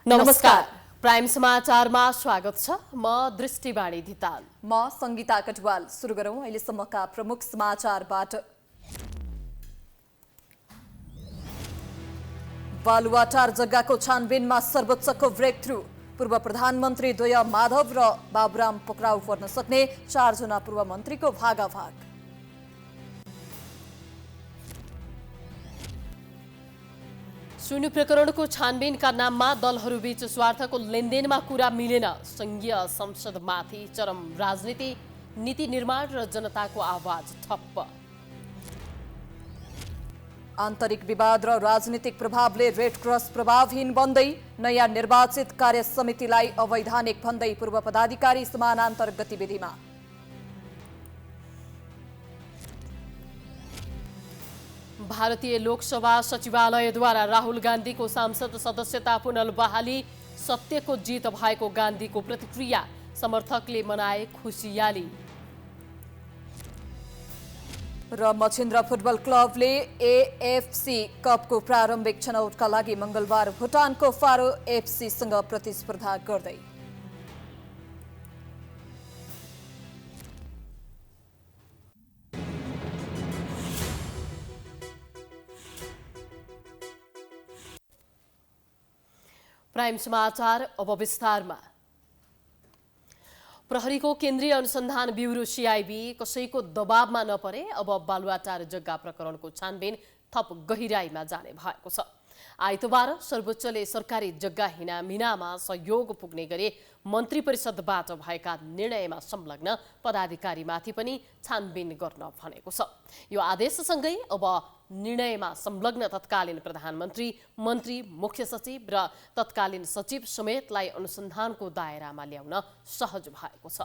नमस्कार। प्राइम समाचारमा स्वागत छ। म दृष्टिवाणी धिताल। म संगीता कटवाल। सुरु गरौं अहिलेसम्मका प्रमुख समाचारबाट। बालुवाटार जग्गाको छानबिनमा सर्वोच्चको ब्रेक थ्रू। पूर्व प्रधानमन्त्री द्वय माधव र बाबुराम पक्राउ पर्न सक्ने 4 जना पूर्व मन्त्रीको भागाभाग। सुनु प्रकरणको छानबिनका नाममा दलहरूबीच स्वार्थको लेनदेनमा कुरा मिलेन। संघीय संसदमाथि चरम राजनीति, नीति निर्माण र जनताको आवाज ठप्प। आन्तरिक विवाद र राजनीतिक प्रभावले रेड क्रस प्रभावहीन बन्दै, नयाँ निर्वाचित कार्य समितिलाई अवैधानिक भन्दै पूर्व पदाधिकारी समानान्तर गतिविधिमा। भारतीय लोकसभा सचिवालयद्वारा राहुल गान्धीको सांसद सदस्यता पुनर्बहाली, सत्यको जित भएको गान्धीको प्रतिक्रिया, समर्थकले मनाए खुसियाली। र मछिन्द्र फुटबल क्लबले एएफसी कपको प्रारम्भिक छनौटका लागि मंगलबार भुटानको फारो एफसीसँग प्रतिस्पर्धा गर्दै। प्राइम समाचार अब विस्तारमा। प्रहरीको केन्द्रीय अनुसन्धान ब्युरो सीआईबी कसैको दबावमा नपरे अब बालुवाटार जग्गा प्रकरणको छानबिन थप गहिराईमा जाने भएको छ। आइतबार सर्वोच्चले सरकारी जग्गा हिनामिनामा सहयोग पुग्ने गरी मन्त्री परिषदबाट भएका निर्णयमा संलग्न पदाधिकारीमाथि पनि छानबिन गर्न भनेको छ। यो आदेशसँगै अब निर्णयमा संलग्न तत्कालीन प्रधानमन्त्री, मन्त्री, मुख्य सचिव र तत्कालीन सचिव समेतलाई अनुसन्धानको दायरामा ल्याउन सहज भएको छ।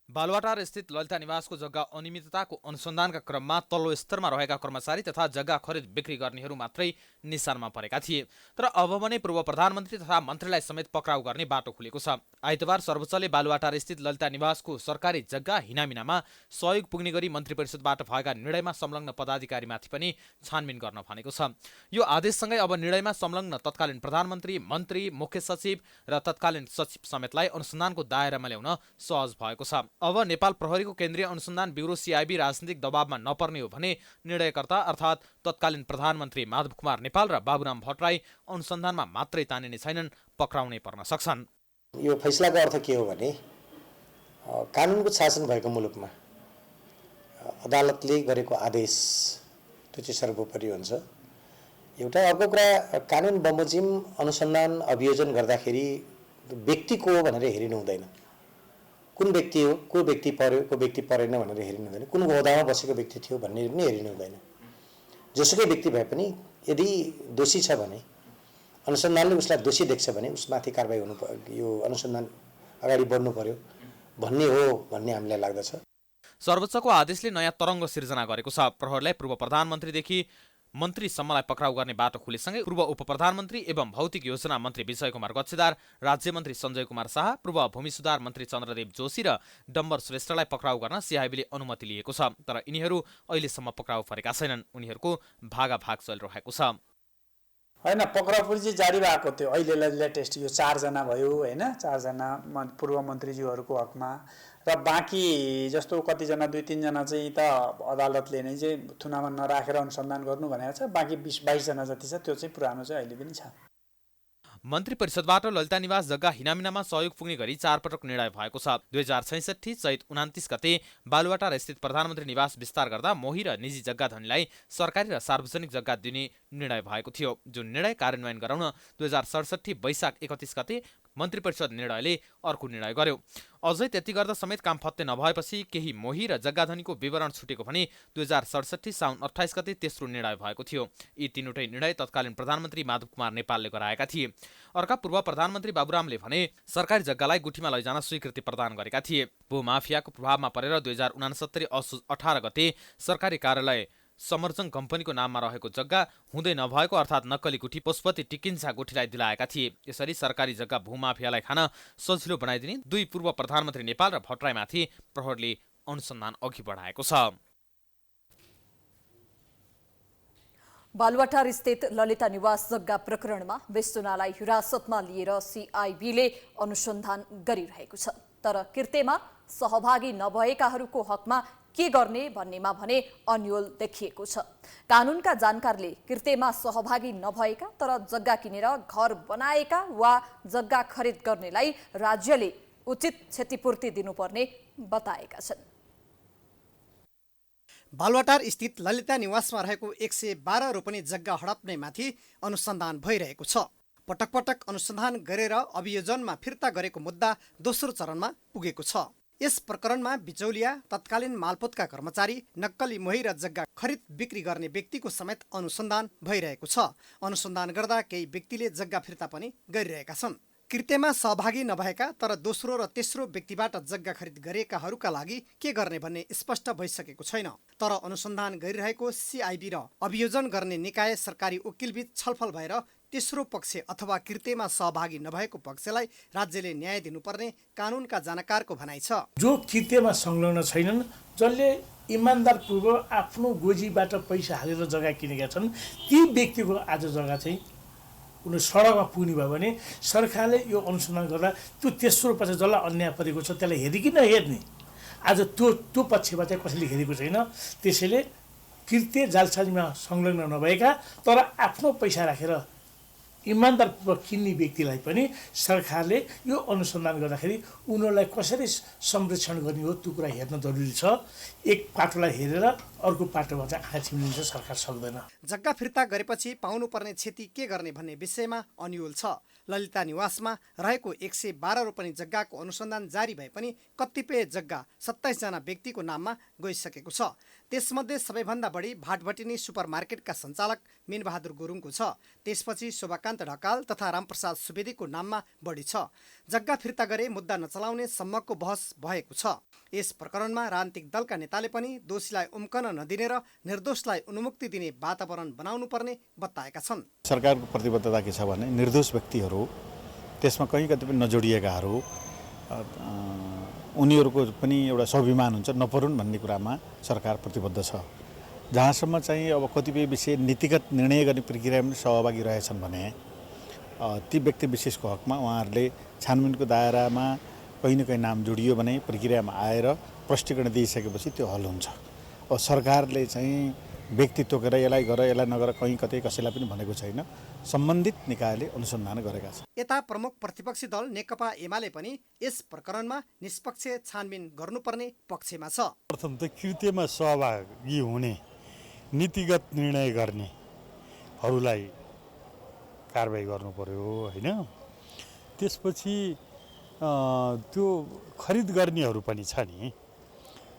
बालुवाटार स्थित ललिता निवासको जग्गा अनियमितताको अनुसन्धानका क्रममा तल्लो स्तरमा रहेका कर्मचारी तथा जग्गा खरिद बिक्री गर्नेहरू मात्रै निशानमा परेका थिए। तर अब भने पूर्व प्रधानमन्त्री तथा मन्त्रीलाई समेत पक्राउ गर्ने बाटो खुलेको छ। आइतबार सर्वोच्चले बालुवाटार स्थित ललिता निवासको सरकारी जग्गा हिनामिनामा सहयोग पुग्ने गरी मन्त्री परिषदबाट भएका निर्णयमा संलग्न पदाधिकारीमाथि पनि छानबिन गर्न भनेको छ। यो आदेशसँगै अब निर्णयमा संलग्न तत्कालीन प्रधानमन्त्री, मन्त्री, मुख्य सचिव र तत्कालीन सचिव समेतलाई अनुसन्धानको दायरामा ल्याउन सहज भएको छ। अब नेपाल प्रहरीको केन्द्रीय अनुसन्धान ब्युरो सीआईबी राजनीतिक दबावमा नपर्ने हो भने निर्णयकर्ता अर्थात् तत्कालीन प्रधानमन्त्री माधव कुमार नेपाल र बाबुराम भट्टराई अनुसन्धानमा मात्रै तानिने छैनन्, पक्राउनै पर्न सक्छन्। यो फैसलाको अर्थ के हो भने कानुनको शासन भएको मुलुकमा अदालतले गरेको आदेश त्यो चाहिँ सर्वोपरि हुन्छ। एउटा अर्को कुरा, कानुन बमोजिम अनुसन्धान अभियोजन गर्दाखेरि व्यक्ति को हो भनेर हेरिनु हुँदैन। कुन व्यक्ति हो, को व्यक्ति पर्यो, को व्यक्ति परेन भनेर हेरिनु हुँदैन। कुन ओहदामा बसेको व्यक्ति थियो भन्ने पनि हेरिनु हुँदैन। जोसुकै व्यक्ति भए पनि यदि दोषी छ भने, अनुसन्धानले उसलाई दोषी देख्छ भने उसमाथि कारबाही हुनु पर्यो, यो अनुसन्धान अगाडि बढ्नु पर्यो भन्ने हो भन्ने हामीलाई लाग्दछ। सर्वोच्चको आदेशले नयाँ तरङ्ग सिर्जना गरेको छ। प्रहरीलाई पूर्व प्रधानमन्त्रीदेखि मन्त्रीसम्मलाई पक्राउ गर्ने बाटो खुलेसँगै पूर्व उपप्रधानमन्त्री एवं भौतिक योजना मन्त्री विजय कुमार गच्छेदार, राज्यमन्त्री सञ्जय कुमार शाह, पूर्व भूमि सुधार मन्त्री चन्द्रदेव जोशी र डम्बर श्रेष्ठलाई पक्राउ गर्न सीआईबीले अनुमति लिएको छ। तर यिनीहरू अहिलेसम्म पक्राउ परेका छैनन्। उनीहरूको भागाभाग चलिरहेको छ। होइन, पक्राउ पनि चाहिँ जारी भएको थियो। अहिले लेटेस्ट यो 4 जना भयो होइन, 4 जना पूर्व मन्त्रीज्यूहरूको हकमा र बाँकी जस्तो कतिजना 2-3 जना चाहिँ त अदालतले नै चाहिँ थुनामा नराखेर अनुसन्धान गर्नु भनेको छ। बाँकी 20-22 जना जति छ त्यो चाहिँ पुरानो चाहिँ अहिले पनि छ। मन्त्री परिषदबाट ललिता निवास जग्गा हिनामिनामा सहयोग पुग्ने गरी 4 पटक निर्णय भएको छ। 2066 चैत 29 गते बालुवाटार स्थित प्रधानमन्त्री निवास विस्तार गर्दा मोही र निजी जग्गा धनीलाई सरकारी र सार्वजनिक जग्गा दिने निर्णय भएको थियो। जुन निर्णय कार्यान्वयन गराउन 2067 वैशाख 31 गते मन्त्री परिषद निर्णयले अर्को निर्णय गर्यो। अझै त्यति गर्दा समेत काम फत्ते नभएपछि केही मोही र जग्गाधनीको विवरण छुटेको भने 2067 साउन 28 गते तेस्रो निर्णय भएको थियो। यी तीनवटै निर्णय तत्कालीन प्रधानमन्त्री माधव कुमार नेपालले गराएका थिए। अर्का पूर्व प्रधानमन्त्री बाबुरामले भने सरकारी जग्गालाई गुठीमा लैजान स्वीकृति प्रदान गरेका थिए। भूमाफियाको प्रभावमा परेर 2069 असोज 18 गते सरकारी कार्यालय समर्जङ कम्पनीको नाममा रहेको जग्गा हुँदै नभएको अर्थात् नक्कली गुठी पशुपति टिकिन्सा गुठीलाई दिलाएका थिए। यसरी सरकारी जग्गा भूमाफियालाई खान सजिलो बनाइदिने दुई पूर्व प्रधानमन्त्री नेपाल र भट्टराईमाथि प्रहरीले अनुसन्धान अघि बढाएको छ। बालुवाटार स्थित ललिता निवास जग्गा प्रकरणमा बेस्टुनालाई हिरासतमा लिएर सिआइबीले अनुसन्धान गरिरहेको छ। तर कृत्यमा सहभागी नभएकाहरूको हकमा के गर्ने भन्नेमा भने अन्यल देखिएको छ। कानुनका जानकारले कृत्यमा सहभागी नभएका तर जग्गा किनेर घर बनाएका वा जग्गा खरिद गर्नेलाई राज्यले उचित क्षतिपूर्ति दिनुपर्ने बताएका छन्। बालुवाटार स्थित ललिता निवासमा रहेको 112 रोपनी जग्गा हडप्नेमाथि अनुसन्धान भइरहेको छ। पटक पटक अनुसन्धान गरेर अभियोजनमा फिर्ता गरेको मुद्दा दोस्रो चरणमा पुगेको छ। यस प्रकरणमा बिचौलिया, तत्कालीन मालपोतका कर्मचारी, नक्कली मोही र जग्गा खरिद बिक्री गर्ने व्यक्तिको समेत अनुसन्धान भइरहेको छ। अनुसन्धान गर्दा केही व्यक्तिले जग्गा फिर्ता पनि गरिरहेका छन्। कृत्यमा सहभागी नभएका तर दोस्रो र तेस्रो व्यक्तिबाट जग्गा खरिद गरेकाहरूका लागि के गर्ने भन्ने स्पष्ट भइसकेको छैन। तर अनुसन्धान गरिरहेको सिआइबी र अभियोजन गर्ने निकाय सरकारी वकिलबीच छलफल भएर तेस्रो पक्ष अथवा कृत्यमा सहभागी नभएको पक्षलाई राज्यले न्याय दिनुपर्ने कानुनका जानकारको भनाइ छ। जो कृत्यमा संलग्न छैनन्, जसले इमान्दारपूर्वक आफ्नो गोजीबाट पैसा हालेर जग्गा किनेका छन्, ती व्यक्तिको आज जग्गा चाहिँ उनी सडकमा पुग्ने भयो भने सरकारले यो अनुसन्धान गर्दा त्यो तेस्रो पक्ष जसलाई अन्याय परेको छ त्यसलाई हेर्ने कि नहेर्ने, आज त्यो पक्षमा चाहिँ कसैले हेरेको छैन। त्यसैले कृत्य जालसाजीमा संलग्न नभएका तर आफ्नो पैसा राखेर इमान्दारपूर्वक किन्ने व्यक्तिलाई पनि सरकारले यो अनुसन्धान गर्दाखेरि उनीहरूलाई कसरी संरक्षण गर्ने हो त्यो कुरा हेर्न जरुरी छ। एक पाटोलाई हेरेर अर्को पाटोमा चाहिँ आँखा चिम्लिन्छ सरकार सक्दैन। जग्गा फिर्ता गरेपछि पाउनुपर्ने क्षति के गर्ने भन्ने विषयमा अन्यल छ। ललिता निवासमा रहेको 112 रोपनी जग्गाको अनुसन्धान जारी भए पनि कतिपय जग्गा 27 जना व्यक्तिको नाममा गइसकेको छ। त्यसमध्ये सबैभन्दा बढी भाटभटिनी सुपरमार्केटका सञ्चालक मिनबहादुर गुरुङको छ। त्यसपछि शोभाकान्त ढकाल तथा रामप्रसाद सुवेदीको नाममा बढी छ। जग्गा फिर्ता गरे मुद्दा नचलाउने सम्मको बहस भएको छ। यस प्रकरणमा राजनीतिक दलका नेताले पनि दोषीलाई उम्कन नदिने र निर्दोषलाई उन्मुक्ति दिने वातावरण बनाउनु पर्ने बताएका छन्। सरकारको प्रतिबद्धता के छ भने निर्दोष व्यक्तिहरू, त्यसमा कहीँ कतिपय नजोडिएकाहरू, उनीहरूको पनि एउटा स्वाभिमान हुन्छ, नपरुन् भन्ने कुरामा सरकार प्रतिबद्ध छ। जहाँसम्म चाहिँ अब कतिपय विषय नीतिगत निर्णय गर्ने प्रक्रियामा सहभागी रहेछन् भने ती व्यक्ति विशेषको हकमा उहाँहरूले छानबिनको दायरामा कहीँ न कहीँ नाम जोडियो भने प्रक्रियामा आएर प्रष्टीकरण दिइसकेपछि त्यो हल हुन्छ। अब सरकारले चाहिँ व्यक्ति तोकेर यसलाई गर यसलाई नगर कहीँ कतै कसैलाई पनि भनेको छैन। सम्बन्धित निकायले अनुसन्धान गरेका छन्। यता प्रमुख प्रतिपक्षी दल नेकपा एमाले पनि यस प्रकरणमा निष्पक्ष छानबिन गर्नुपर्ने पक्षमा छ। प्रथम त कृत्यमा सहभागी हुने, नीतिगत निर्णय गर्नेहरूलाई कारबाही गर्नु पर्यो होइन। त्यसपछि त्यो खरिद गर्नेहरू पनि छ नि,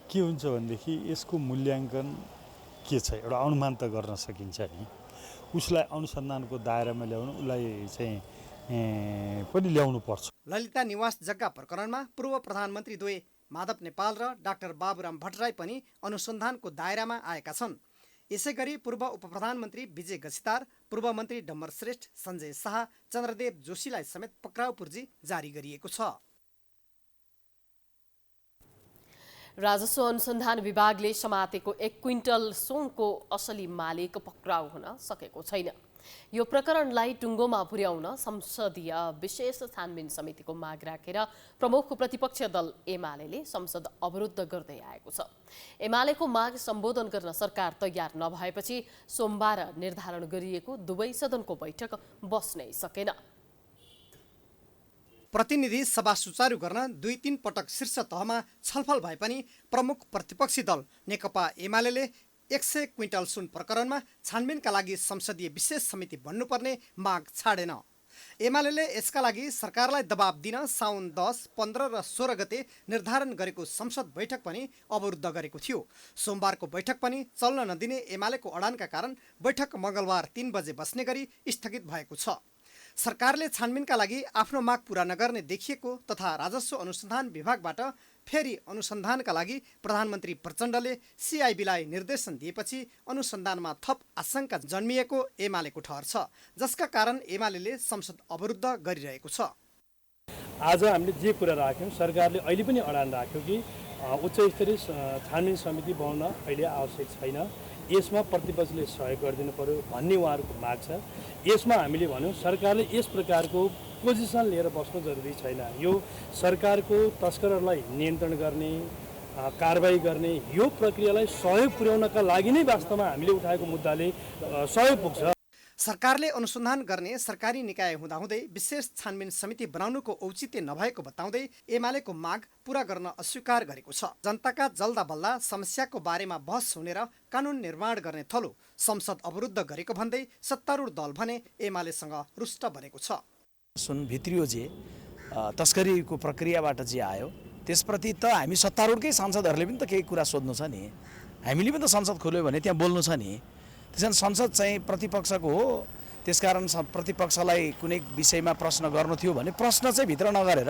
के हुन्छ भनेदेखि यसको मूल्याङ्कन के छ एउटा अनुमान त गर्न सकिन्छ नि। उसलाई अनुसन्धानको दायरामा ल्याउनु, उसलाई चाहिँ पनि ल्याउनु पर्छ। ललिता निवास जग्गा प्रकरणमा पूर्व प्रधानमन्त्री द्वय माधव नेपाल र डाक्टर बाबुराम भट्टराई पनि अनुसन्धानको दायरामा आएका छन्। यसैगरी पूर्व उपप्रधानमन्त्री विजय गसितार, पूर्व मन्त्री डम्बर श्रेष्ठ, सञ्जय शाह, चन्द्रदेव जोशीलाई समेत पक्राउ पूर्जी जारी गरिएको छ। राजस्व अनुसन्धान विभागले समातेको 1 क्विन्टल सुनको असली मालिक पक्राउ हुन सकेको छैन। यो प्रकरणलाई टुङ्गोमा पुर्याउन संसदीय विशेष छानबिन समितिको माग राखेर प्रमुख प्रतिपक्ष दल एमाले संसद अवरुद्ध गर्दै आएको छ। एमालेको माग सम्बोधन गर्न सरकार तयार नभएपछि सोमबार निर्धारण गरिएको दुवै सदनको बैठक बस्नै सकेन। प्रतिनिधि सभा सुचारू गर्न 2-3 पटक शीर्ष तहमा छलफल भए पनि प्रमुख प्रतिपक्षी दल नेकपा एमाले 100 क्विन्टल सुन प्रकरणमा छानबिनका लागि संसदीय विशेष समिति बन्नुपर्ने माग छाडेन। एमाले यसका लागि सरकारलाई दबाब दिन साउन 10, 15 र 16 गते निर्धारण गरेको संसद बैठक पनि अवरुद्ध गरेको थियो। सोमबारको बैठक पनि चल्न नदिने एमालेको अडानका कारण बैठक मङ्गलबार 3 बजे बस्ने गरी स्थगित भएको छ। सरकारले छानबिनका लागि आफ्नो माग पूरा नगर्ने देखिएको तथा राजस्व अनुसन्धान विभागबाट फेरि अनुसन्धानका लागि प्रधानमन्त्री प्रचण्डले सिआइबीलाई निर्देशन दिएपछि अनुसन्धानमा थप आशंका जन्मिएको एमालेको ठहर छ, जसका कारण एमाले संसद अवरुद्ध गरिरहेको छ। आज हामीले जे कुरा राख्यौँ, सरकारले अहिले पनि अडान राख्यो कि उच्च स्तरीय छानबिन समिति बनाउन अहिले आवश्यक छैन। यसमा प्रतिपक्षले सहयोग गरिदिनु पर्यो भन्ने उहाँहरूको माग छ। यसमा हामीले भन्यौँ सरकारले यस प्रकारको पोजिसन लिएर बस्नु जरुरी छैन। यो सरकारको तस्करहरूलाई नियन्त्रण गर्ने, कारबाही गर्ने यो प्रक्रियालाई सहयोग पुर्याउनका लागि नै वास्तवमा हामीले उठाएको मुद्दाले सहयोग पुग्छ। सरकारले अनुसन्धान गर्ने सरकारी निकाय हुँदाहुँदै विशेष छानबिन समिति बनाउनुको औचित्य नभएको बताउँदै एमालेको माग पूरा गर्न अस्वीकार गरेको छ। जनताका जल्दा बल्दा समस्याको बारेमा बहस हुने र कानुन निर्माण गर्ने थलो संसद अवरुद्ध गरेको भन्दै सत्तारूढ दल भने एमालेसँग रुष्ट बनेको छ। सुन भित्रियो जे तस्करीको प्रक्रियाबाट जे आयो त्यसप्रति त हामी सत्तारूढकै सांसदहरूले पनि त केही कुरा सोध्नु छ नि। हामीले पनि त संसद खोल्यो भने त्यहाँ बोल्नु छ नि। त्यसैले संसद चाहिँ प्रतिपक्षको हो, त्यसकारण प्रतिपक्षलाई कुनै विषयमा प्रश्न गर्नु थियो भने प्रश्न चाहिँ भित्र नगरेर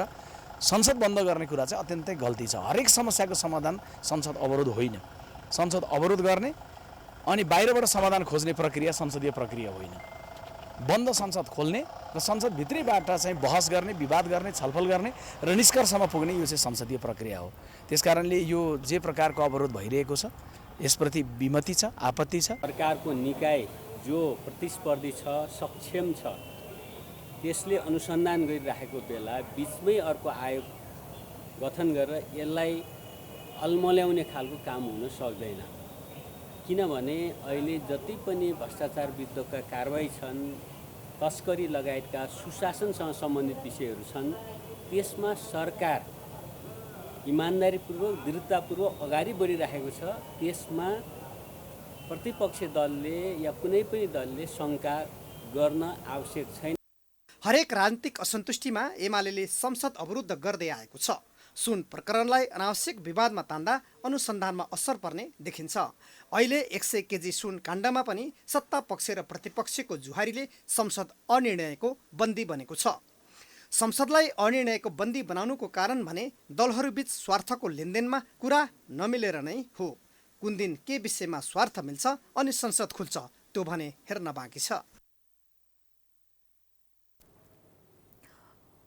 संसद बन्द गर्ने कुरा चाहिँ अत्यन्तै गल्ती छ। हरेक समस्याको समाधान संसद अवरोध होइन। संसद अवरोध गर्ने अनि बाहिरबाट समाधान खोज्ने प्रक्रिया संसदीय प्रक्रिया होइन। बन्द संसद खोल्ने र संसदभित्रैबाट चाहिँ बहस गर्ने, विवाद गर्ने, छलफल गर्ने र निष्कर्षमा पुग्ने यो चाहिँ संसदीय प्रक्रिया हो। त्यसकारणले यो जे प्रकारको अवरोध भइरहेको छ यसप्रति विमति छ, आपत्ति छ। सरकारको निकाय जो प्रतिस्पर्धी छ, सक्षम छ, त्यसले अनुसन्धान गरिरहेको बेला बिचमै अर्को आयोग गठन गरेर यसलाई अल्मल्याउने खालको काम हुन सक्दैन। किनभने अहिले जति पनि भ्रष्टाचार विरुद्धका कारबाही छन्, तस्करी लगायतका सुशासनसँग सम्बन्धित विषयहरू छन्, त्यसमा सरकार इमान्दारीपूर्वक दृढतापूर्वक अगाडि बढिरहेको छ। त्यसमा प्रतिपक्षी दलले या कुनै पनि दलले शङ्का गर्न आवश्यक छैन। हरेक राजनीतिक असन्तुष्टिमा एमाले संसद अवरुद्ध गर्दै आएको छ। सुन प्रकरणलाई अनावश्यक विवादमा तान्दा अनुसन्धानमा असर पर्ने देखिन्छ। अहिले 100 केजी सुन काण्डमा पनि सत्ता पक्ष र प्रतिपक्षको जुहारीले संसद अनिर्णयको बन्दी बनेको छ। संसदलाई अनिर्णयको बन्दी बनाउनुको कारण भने दलहरूबीच स्वार्थको लेनदेनमा कुरा नमिलेर नै हो। कुन दिन के विषयमा स्वार्थ मिल्छ अनि संसद खुल्छ त्यो भने हेर्न बाँकी छ।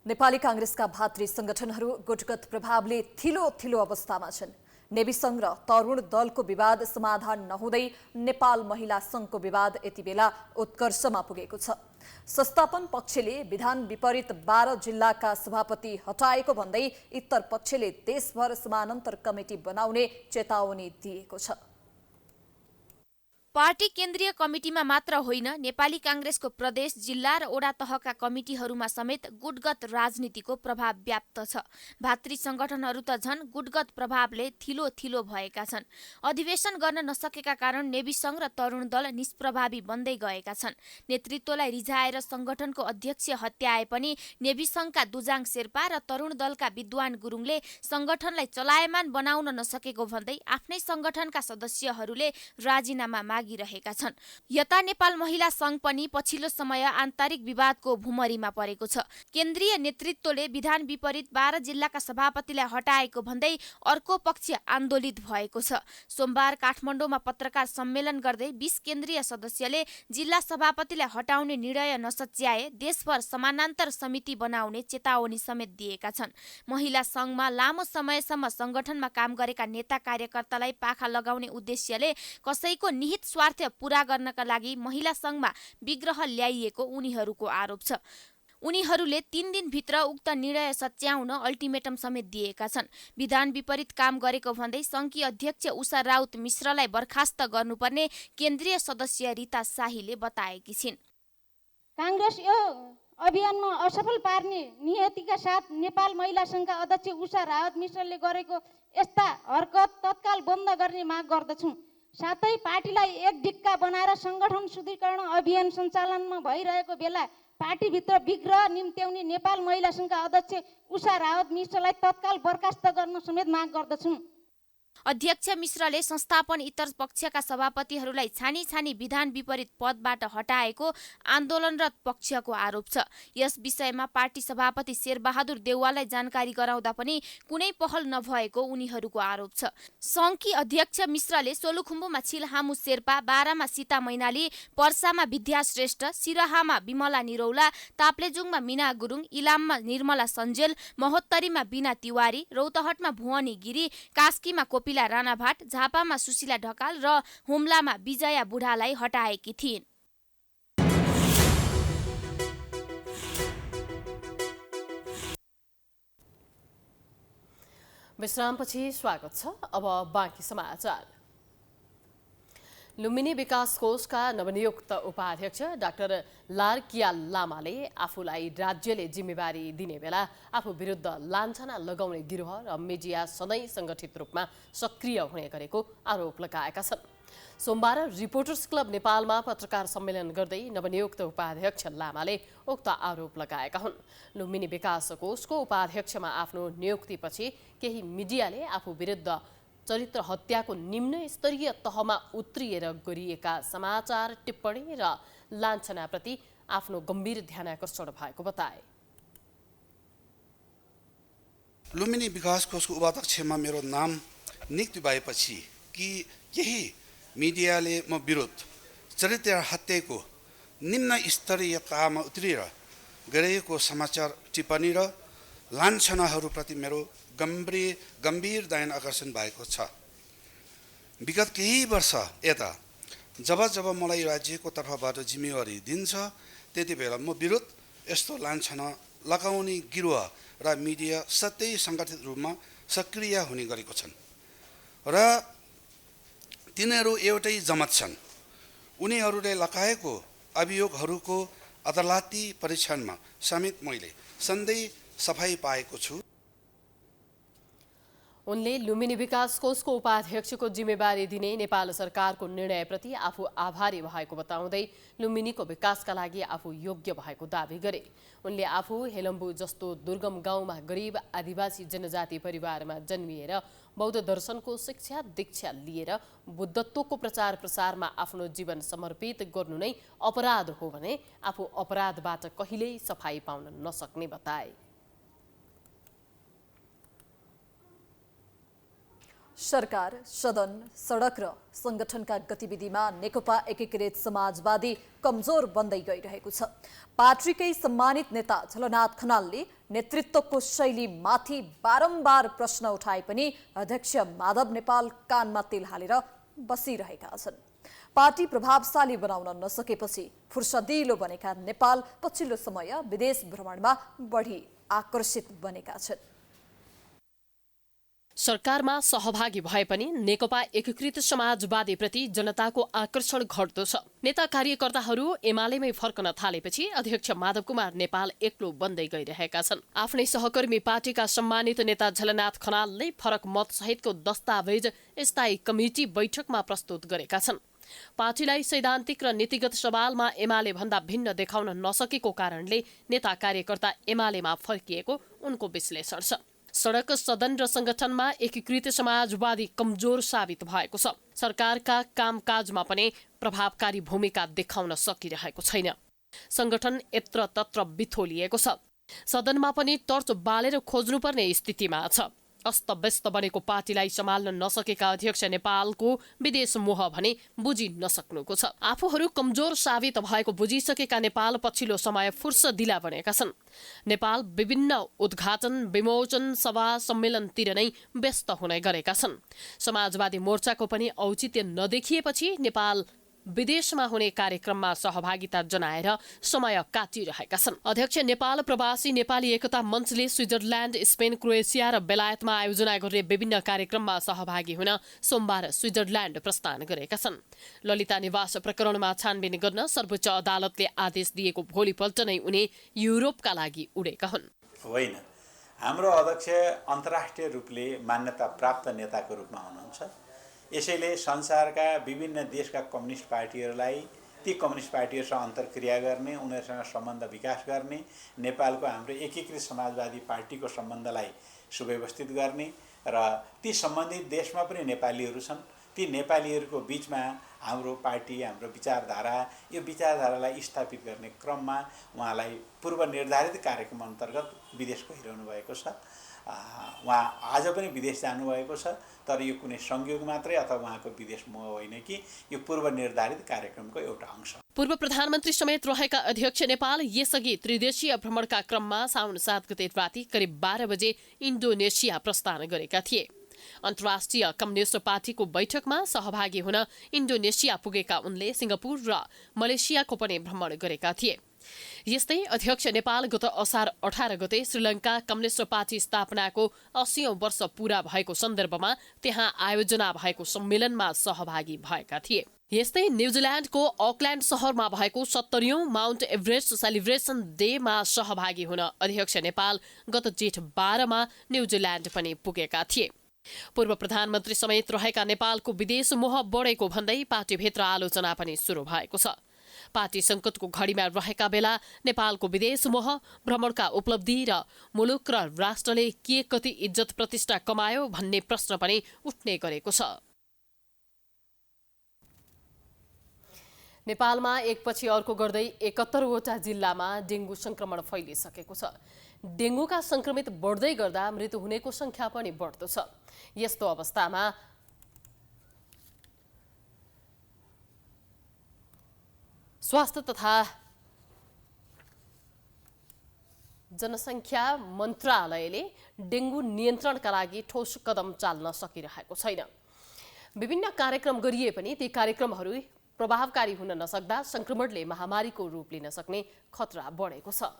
नेपाली कांग्रेसका भातृ संगठनहरू गुटगत प्रभावले थिलो अवस्थामा छन्। नेवी संघ र तरुण दलको विवाद समाधान नहुँदै नेपाल महिला संघको विवाद यति बेला उत्कर्षमा पुगेको छ। संस्थापन पक्षले विधान विपरीत 12 जिल्लाका सभापति हटाएको भन्दै इतर पक्षले देशभर समानान्तर कमिटी बनाउने चेतावनी दिएको छ। पार्टी केन्द्रीय कमिटीमा मात्र होइन, नेपाली कांग्रेसको प्रदेश, जिल्ला र ओडा तहका कमिटीहरूमा समेत गुटगत राजनीतिको प्रभाव व्याप्त छ। भातृ संगठनहरू त झन् गुटगत प्रभावले थिलो भएका छन्। अधिवेशन गर्न नसकेका कारण नेवी संघ र तरुण दल निष्प्रभावी बन्दै गएका छन्। नेतृत्वलाई रिझाएर संगठनको अध्यक्ष हत्याए पनि नेवी संघका दुजाङ शेर्पा र तरुण दलका विद्वान गुरुङले संगठनलाई चलायमान बनाउन नसकेको भन्दै आफ्नै संगठनका सदस्यहरूले राजीनामा रहेका छन्। यता नेपाल महिला संघ पनि पछिल्लो समय आन्तरिक विवादको भुमरीमा परेको छ। केन्द्रीय नेतृत्वले विधान विपरीत 12 जिल्लाका सभापतिलाई हटाएको भन्दै अर्को पक्ष आन्दोलित भएको छ। सोमबार काठमाडौँमा पत्रकार सम्मेलन गर्दै 20 केन्द्रीय सदस्यले जिल्ला सभापतिलाई हटाउने निर्णय नसच्याए देशभर समानान्तर समिति बनाउने चेतावनी समेत दिएका छन्। महिला संघमा लामो समयसम्म संगठनमा काम गरेका नेता कार्यकर्तालाई पाखा लगाउने उद्देश्यले कसैको निहित स्वार्थ पूरा गर्नका लागि महिला संघमा विग्रह ल्याइएको उनीहरूको आरोप छ। उनीहरूले 3 दिनभित्र उक्त निर्णय सच्याउन अल्टिमेटम समेत दिएका छन्। विधान विपरीत काम गरेको भन्दै संघकी अध्यक्ष उषा राउत मिश्रलाई बर्खास्त गर्नुपर्ने केन्द्रीय सदस्य रिता शाहीले बताएकी छिन्। कांग्रेस यो अभियानमा असफल पार्ने नियतिका साथ नेपाल महिला संघका अध्यक्ष उषा राउत मिश्रले गरेको यस्ता हरकत तत्काल बन्द गर्ने माग गर्दछौँ। साथै पार्टीलाई एक ढिक्का बनाएर संगठन शुद्धिकरण अभियान सञ्चालनमा भइरहेको बेला पार्टीभित्र विग्रह निम्त्याउने नेपाल महिला संघका अध्यक्ष उषा राउत मिश्रलाई तत्काल बर्खास्त गर्न समेत माग गर्दछौँ। अध्यक्ष मिश्रले संस्थापन इतर पक्षका सभापतिहरूलाई छानी विधान विपरीत पदबाट हटाएको आन्दोलनरत पक्षको आरोप छ। यस विषयमा पार्टी सभापति शेरबहादुर देउवालाई जानकारी गराउँदा पनि कुनै पहल नभएको उनीहरूको आरोप छ। संघकी अध्यक्ष मिश्रले सोलुखुम्बुमा छिलहामु शेर्पा, बारामा सीता मैनाली, पर्सामा विद्या श्रेष्ठ, सिरहामा विमला निरौला, ताप्लेजुङमा मीना गुरुङ, इलाममा निर्मला सञ्जेल, महोत्तरीमा बिना तिवारी, रौतहटमा भुवनी गिरी, कास्कीमा कोपिला शर्मिला राणाभाट, झापामा सुशीला ढकाल र हुम्लामा विजया बुढालाई हटाएकी थिइन्। विश्रामपछि स्वागत छ। अब बाँकी समाचार। लुम्बिनी विकास कोषका नवनियुक्त उपाध्यक्ष डाक्टर लार्किया लामाले आफूलाई राज्यले जिम्मेवारी दिने बेला आफू विरुद्ध लान्छना लगाउने गिरोह र मिडिया सधैँ सङ्गठित रूपमा सक्रिय हुने गरेको आरोप लगाएका छन्। सोमबार रिपोर्टर्स क्लब नेपालमा पत्रकार सम्मेलन गर्दै नवनियुक्त उपाध्यक्ष लामाले उक्त आरोप लगाएका हुन्। लुम्बिनी विकास कोषको उपाध्यक्षमा आफ्नो नियुक्तिपछि केही मिडियाले आफू विरुद्ध चरित्र हत्याको निम्न स्तरीय तहमा उत्रिएर गरिएका समाचार, टिप्पणी र लान्छनाप्रति आफ्नो गम्भीर ध्यानाकर्षण भएको बताए। लुम्बिनी विकास कोषको उपाध्यक्षमा मेरो नाम नियुक्ति भएपछि कि केही मिडियाले म विरुद्ध चरित्र हत्याको निम्न स्तरीय तहमा उत्रिएर गरिएको समाचार, टिप्पणी र लान्छनाहरूप्रति मेरो गम्भीर ध्यान आकर्षण भएको छ। विगत केही वर्ष यता जब मलाई राज्यको तर्फबाट जिम्मेवारी दिन्छ त्यति बेला म विरुद्ध यस्तो लान्छना लगाउने गिरोह र मिडिया सधैँ सङ्गठित रूपमा सक्रिय हुने गरेको छन् र तिनीहरू एउटै जमत छन्। उनीहरूले लगाएको अभियोगहरूको अदालती परीक्षणमा समेत मैले सधैँ सफाई पाएको छु। उनले लुम्बिनी विकास कोषको उपाध्यक्षको जिम्मेवारी दिने नेपाल सरकारको निर्णयप्रति आफू आभारी भएको बताउँदै लुम्बिनीको विकासका लागि आफू योग्य भएको दावी गरे। उनले आफू हेलम्बु जस्तो दुर्गम गाउँमा गरिब आदिवासी जनजाति परिवारमा जन्मिएर बौद्ध दर्शनको शिक्षा दीक्षा लिएर बुद्धत्वको प्रचार प्रसारमा आफ्नो जीवन समर्पित गर्नु नै अपराध हो भने आफू अपराधबाट कहिल्यै सफाई पाउन नसक्ने बताए। सरकार, सदन, सडक र संगठनका गतिविधिमा नेकपा एकीकृत समाजवादी कमजोर बन्दै गइरहेको छ। पार्टीकै सम्मानित नेता झलनाथ खनालले नेतृत्वको शैलीमाथि बारम्बार प्रश्न उठाए पनि अध्यक्ष माधव नेपाल कानमा तेल हालेर बसिरहेका छन्। पार्टी प्रभावशाली बनाउन नसकेपछि फुर्सदिलो बनेका नेपाल पछिल्लो समय विदेश भ्रमणमा बढी आकर्षित बनेका छन्। सरकारमा सहभागी भए पनि नेकपा एकीकृत समाजवादीप्रति जनताको आकर्षण घट्दो छ। नेता कार्यकर्ताहरू एमालेमै फर्कन थालेपछि अध्यक्ष माधव कुमार नेपाल एक्लो बन्दै गइरहेका छन्। आफ्नै सहकर्मी पार्टीका सम्मानित नेता झलनाथ खनालले फरक मत सहितको दस्तावेज स्थायी कमिटी बैठकमा प्रस्तुत गरेका छन्। पार्टीलाई सैद्धान्तिक र नीतिगत सवालमा एमाले भन्दा भिन्न देखाउन नसकेको कारणले नेता कार्यकर्ता एमालेमा फर्किएको उनको विश्लेषण छ। सडक, सदन र संगठनमा एकीकृत समाजवादी कमजोर साबित भएको छ। सरकारका कामकाजमा पनि प्रभावकारी भूमिका देखाउन सकिरहेको छैन। संगठन यत्रतत्र बिथोलिएको छ। सदनमा पनि टर्च बालेर खोज्नुपर्ने स्थितिमा छ। अस्तव्यस्त बनेको पार्टीलाई सम्हाल्न नसकेका अध्यक्ष नेपालको विदेश मोह भने बुझि नसक्नुको छ। आफूहरू कमजोर साबित भएको बुझिसकेका नेपाल पछिल्लो समय फुर्सदिला बनेका छन्। नेपाल विभिन्न उद्घाटन, विमोचन, सभा सम्मेलनतिर नै व्यस्त हुने गरेका छन्। समाजवादी मोर्चाको पनि औचित्य नदेखिएपछि नेपाल विदेशमा हुने कार्यक्रममा सहभागिता जनाएर समय काटिरहेका छन्। अध्यक्ष नेपाल प्रवासी नेपाली एकता मञ्चले स्विजरल्याण्ड, स्पेन, क्रोएसिया र बेलायतमा आयोजना गर्ने विभिन्न कार्यक्रममा सहभागी हुन सोमबार स्विजरल्याण्ड प्रस्थान गरेका छन्। ललिता निवास प्रकरणमा छानबिन गर्न सर्वोच्च अदालतले आदेश दिएको भोलिपल्ट नै उनी युरोपका लागि उडेका हुन्। होइन, हाम्रो अध्यक्ष अन्तर्राष्ट्रिय रूपले मान्यता प्राप्त नेताको रूपमा हुनुहुन्छ। यसैले संसारका विभिन्न देशका कम्युनिस्ट पार्टीहरूलाई ती कम्युनिस्ट पार्टीहरूसँग अन्तर्क्रिया गर्ने, उनीहरूसँग सम्बन्ध विकास गर्ने, नेपालको हाम्रो एकीकृत समाजवादी पार्टीको सम्बन्धलाई सुव्यवस्थित गर्ने र ती सम्बन्धित देशमा पनि नेपालीहरू छन्। ती नेपालीहरूको बिचमा हाम्रो पार्टी, हाम्रो विचारधारा, यो विचारधारालाई स्थापित गर्ने क्रममा उहाँलाई पूर्व निर्धारित कार्यक्रम अन्तर्गत विदेश गइरहनु भएको छ। उहाँ आज पनि विदेश जानुभएको छ, तर यो कुनै संयोग मात्रै अथवा उहाँको विदेश मोह होइन कि यो पूर्व निर्धारित कार्यक्रमको एउटा अंश। पूर्व प्रधानमन्त्री समेत रहेका अध्यक्ष नेपाल यसअघि त्रिदेशीय भ्रमणका क्रममा साउन 7 गते राति करिब 12 बजे इन्डोनेसिया प्रस्थान गरेका थिए। अन्तर्राष्ट्रिय कम्युनिस्ट पार्टीको बैठकमा सहभागी हुन इन्डोनेसिया पुगेका उनले सिङ्गापुर र मलेसियाको पनि भ्रमण गरेका थिए। यस्तै अध्यक्ष नेपाल गत असार 18 गते श्रीलङ्का कम्युनिस्ट पार्टी स्थापनाको 80औं वर्ष पूरा भएको सन्दर्भमा त्यहाँ आयोजना भएको सम्मेलनमा सहभागी भएका थिए। यस्तै न्युजिल्यान्डको अकल्यान्ड शहरमा भएको 70औं माउन्ट एभरेस्ट सेलिब्रेसन डेमा सहभागी हुन अध्यक्ष नेपाल गत जेठ 12 मा न्युजिल्यान्ड पनि पुगेका थिए। पूर्व प्रधानमन्त्री समेत रहेका नेपालको विदेश मोह बढेको भन्दै पार्टीभित्र आलोचना पनि सुरु भएको छ। पार्टी संकटको घडीमा रहेका बेला नेपालको विदेश मोह, भ्रमणका उपलब्धि र मुलुक र राष्ट्रले के कति इज्जत प्रतिष्ठा कमायो भन्ने प्रश्न पनि उठ्ने गरेको छ। नेपालमा एकपछि अर्को गर्दै 71वटा जिल्लामा डेङ्गु संक्रमण फैलिसकेको छ। डेङ्गुका संक्रमित बढ्दै गर्दा मृत्यु हुनेको संख्या पनि बढ्दो छ। यस्तो अवस्थामा स्वास्थ्य तथा जनसङ्ख्या मन्त्रालयले डेङ्गु नियन्त्रणका लागि ठोस कदम चाल्न सकिरहेको छैन। विभिन्न कार्यक्रम गरिए पनि ती कार्यक्रमहरू प्रभावकारी हुन नसक्दा संक्रमणले महामारीको रूप लिन सक्ने खतरा बढेको छ।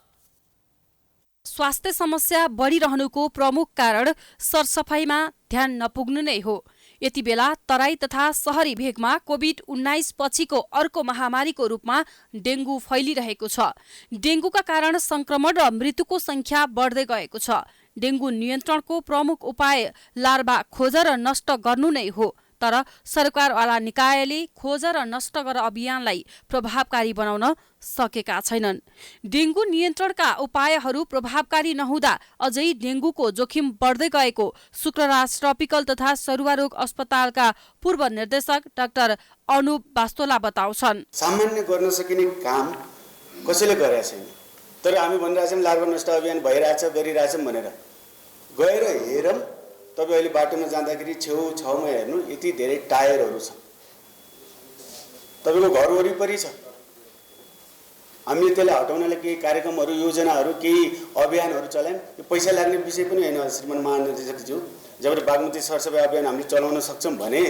स्वास्थ्य समस्या बढिरहनुको प्रमुख कारण सरसफाइमा ध्यान नपुग्नु नै हो। यति बेला तराई तथा शहरी भेगमा कोभिड-19 पछिको अर्को महामारीको रूपमा डेङ्गु फैलिरहेको छ। डेङ्गुका कारण संक्रमण र मृत्युको संख्या बढ्दै गएको छ। डेङ्गु नियन्त्रणको प्रमुख उपाय लार्भा खोज र नष्ट गर्नु नै हो। तर सरकारवाला निकायले खोज र नष्ट गर अभियानलाई प्रभावकारी बनाउन सकेका छैनन्। डेङ्गु नियन्त्रणका उपायहरू प्रभावकारी नहुँदा अझै डेङ्गुको जोखिम बढ्दै गएको शुक्रराज ट्रपिकल तथा सरुवा रोग अस्पतालका पूर्व निर्देशक डाक्टर अनुप वास्तोला बताउँछन्। सामान्य गर्न सकिने काम कसैले गरेका छैन, तर हामी भनिरहेछौँ लार्भा नष्ट अभियान भइरहेछ गरिरहेछौँ भनेर। गएर हेरौँ, तपाईँ अहिले बाटोमा जाँदाखेरि छेउछाउमा हेर्नु यति धेरै टायरहरू छ, तपाईँको घर वरिपरि छ। हामीले त्यसलाई हटाउनलाई केही कार्यक्रमहरू योजनाहरू केही अभियानहरू चलायौँ। यो पैसा लाग्ने विषय पनि होइन श्रीमान महानिर्देशकज्यू। जब बागमती सरसफाइ अभियान हामीले चलाउन सक्छौँ भने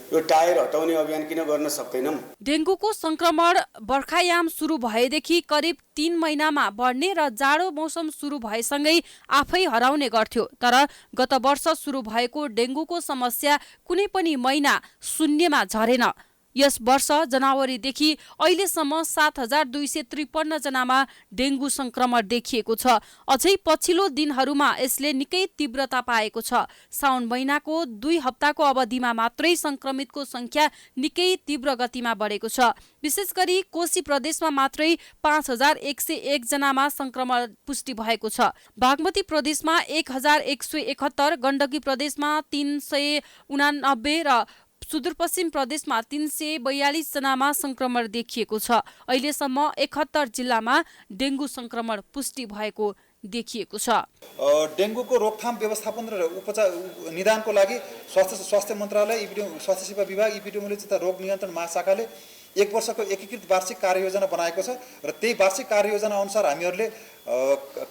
यो टायर हटाउने अभियान किन गर्न सक्दैनौँ? डेङ्गुको संक्रमण बर्खायाम सुरु भएदेखि करिब 3 महिनामा बढ्ने र जाडो मौसम सुरु भएसँगै आफै हराउने गर्थ्यो। तर गत वर्ष सुरु भएको डेङ्गुको समस्या कुनै पनि महिना शून्यमा झरेन। यस वर्ष जनवरीदेखि अहिलेसम्म 7253 जनामा डेङ्गु संक्रमण देखिएको छ। अझै पछिल्लो दिनहरूमा यसले निकै तीव्रता पाएको छ। साउन महिनाको 2 हप्ताको अवधिमा मात्रै संक्रमितको संख्या निकै तीव्र गतिमा बढेको छ। विशेष गरी कोशी प्रदेशमा मात्रै 5101 जनामा संक्रमण पुष्टि भएको छ। बागमती प्रदेशमा 1171, गण्डकी प्रदेशमा 389 र सुदूरपश्चिम प्रदेशमा 342 जनामा संक्रमण देखिएको छ। अहिलेसम्म 71 जिल्लामा डेङ्गु संक्रमण पुष्टि भएको देखिएको छ। डेङ्गुको रोकथाम व्यवस्थापन र उपचार निदानको लागि स्वास्थ्य मन्त्रालय, स्वास्थ्य सेवा विभाग, इपिडेमियोलोजी तथा रोग नियन्त्रण महाशाखाले 1 वर्षको एकीकृत वार्षिक कार्ययोजना बनाएको छ र त्यही वार्षिक कार्ययोजना अनुसार हामीहरूले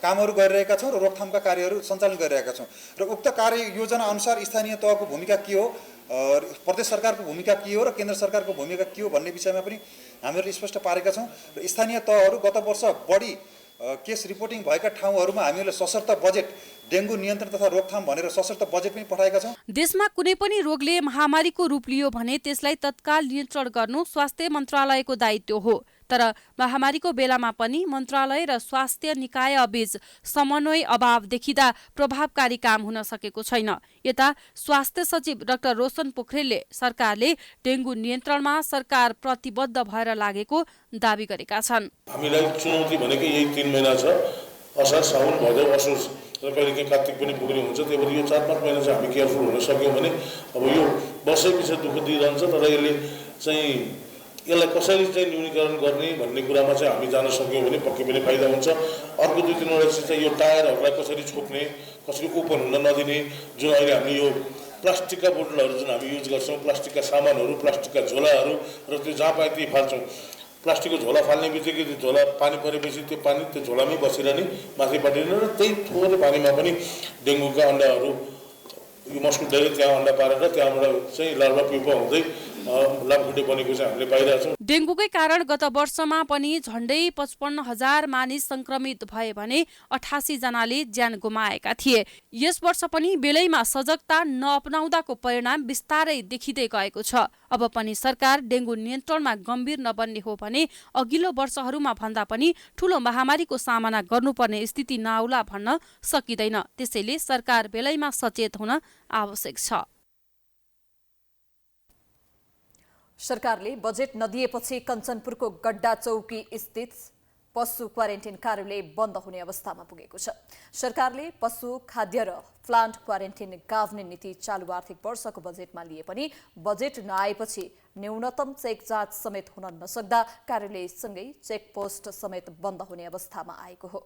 कामहरू गरिरहेका छौँ र रोकथामका कार्यहरू सञ्चालन गरिरहेका छौँ। र उक्त कार्ययोजना अनुसार स्थानीय तहको भूमिका के हो, प्रदेश सरकारको भूमिका के हो र केन्द्र सरकारको भूमिका के हो भन्ने विषयमा पनि हामीहरूले स्पष्ट पारेका छौँ। र स्थानीय तहहरू गत वर्ष बढी केस रिपोर्टिङ भएका ठाउँहरूमा हामीहरूले सशर्त बजेट डेङ्गु नियन्त्रण तथा रोकथाम भनेर सशर्त बजेट पनि पठाएका छौँ। देशमा कुनै पनि रोगले महामारीको रूप लियो भने त्यसलाई तत्काल नियन्त्रण गर्नु स्वास्थ्य मन्त्रालयको दायित्व हो। तर महामारीको बेलामा पनि मन्त्रालय र स्वास्थ्य निकाय बीच समन्वय अभाव देखिँदा प्रभावकारी काम हुन सकेको छैन। यता स्वास्थ्य सचिव डाक्टर रोशन पोखरेलले सरकारले डेङ्गु नियन्त्रणमा सरकार प्रतिबद्ध भएर लागेको दावी गरेका छन्। हामीलाई चुनौती भनेको यही 3 महिना छ, असार साउन भदौ असोज र कहिलेकाहीँ कार्तिक पनि पुग्ने हुन्छ। त्यही भएर यो 4-5 महिना चाहिँ हामी केयरफुल हुन सक्यौँ भने अब यो वर्षै पछि दुःख दिइरहन्छ। तर यसलाई कसरी चाहिँ न्यूनीकरण गर्ने भन्ने कुरामा चाहिँ हामी जान सक्यौँ भने पक्कै पनि फाइदा हुन्छ। अर्को 2-3 वटा चाहिँ यो टायरहरूलाई कसरी छोप्ने, कसरी ओपन हुन नदिने, जुन अहिले हामी यो प्लास्टिकका बोतलहरू जुन हामी युज गर्छौँ, प्लास्टिकका सामानहरू, प्लास्टिकका झोलाहरू र त्यो जहाँ पाए त्यही फाल्छौँ। प्लास्टिकको झोला फाल्ने बित्तिकै त्यो झोला पानी परेपछि त्यो पानी त्यो झोलामै बसिरहने, माथिपट्टि र त्यही थोरै पानीमा पनि डेङ्गुका अन्डाहरू यो मस्कुटले त्यहाँ अन्डा पारेर त्यहाँबाट चाहिँ लार्भा प्युपा हुँदै लामखुट्टे बनेको चाहिँ हामीले पाइरहेछौँ। डेङ्गुकै कारण गत वर्षमा पनि झण्डै 55,000 मानिस संक्रमित भए भने 88 जनाले ज्यान गुमाएका थिए। यस वर्ष पनि बेलैमा सजगता नअपनाउँदाको परिणाम बिस्तारै देखिँदै गएको छ। अब पनि सरकार डेङ्गु नियन्त्रणमा गम्भीर नबन्ने हो भने अघिल्लो वर्षहरूमा भन्दा पनि ठूलो महामारीको सामना गर्नुपर्ने स्थिति नआउला भन्न सकिँदैन। त्यसैले सरकार बेलैमा सचेत हुन आवश्यक छ। सरकारले बजेट नदिएपछि कञ्चनपुरको गड्डा चौकी स्थित पशु क्वारेन्टाइन कार्यालय बन्द हुने अवस्थामा पुगेको छ। सरकारले पशु खाद्य र प्लान्ट क्वारेन्टाइन गाभ्ने नीति चालु आर्थिक वर्षको बजेटमा लिए पनि बजेट नआएपछि न्यूनतम चेक जाँच समेत हुन नसक्दा कार्यालयसँगै चेकपोस्ट समेत बन्द हुने अवस्थामा आएको हो।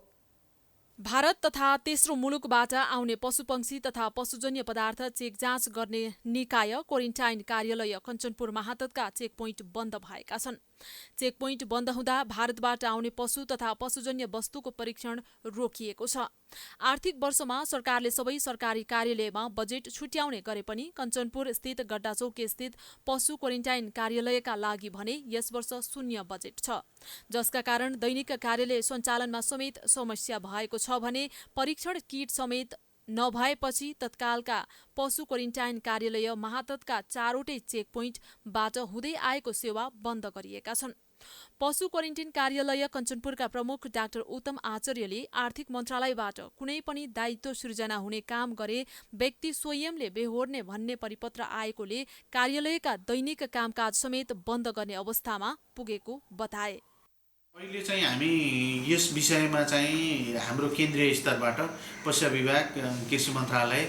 भारत तथा तेस्रो मुलुकबाट आउने पशुपक्षी तथा पशुजन्य पदार्थ चेक जाँच गर्ने निकाय क्वारेन्टाइन कार्यालय कञ्चनपुर महाततका चेक पोइन्ट बन्द भएका छन्। चेक पोइन्ट बन्द हुँदा भारतबाट आउने पशु तथा पशुजन्य वस्तुको परीक्षण रोकिएको छ। आर्थिक वर्षमा सरकारले सबै सरकारी कार्यालयमा बजेट छुट्याउने गरे पनि कञ्चनपुर स्थित गड्डाचौकी स्थित पशु क्वारेन्टाइन कार्यालयका लागि भने यस वर्ष शून्य बजेट छ, जसका कारण दैनिक कार्यालय सञ्चालनमा समेत समस्या भएको छ भने परीक्षण किट समेत नभएपछि तत्कालका पशु क्वारेन्टाइन कार्यालय महाततका 4वटै चेक पोइन्टबाट हुँदै आएको सेवा बन्द गरिएका छन्। पशु क्वारेन्टाइन कार्यालय कञ्चनपुरका प्रमुख डाक्टर उत्तम आचार्यले आर्थिक मन्त्रालयबाट कुनै पनि दायित्व सृजना हुने काम गरे व्यक्ति स्वयंले बेहोर्ने भन्ने परिपत्र आएकोले कार्यालयका दैनिक कामकाज समेत बन्द गर्ने अवस्थामा पुगेको बताए। अहिले चाहिँ हामी यस विषयमा चाहिँ हाम्रो केन्द्रीय स्तरबाट पशु विभाग, कृषि मन्त्रालय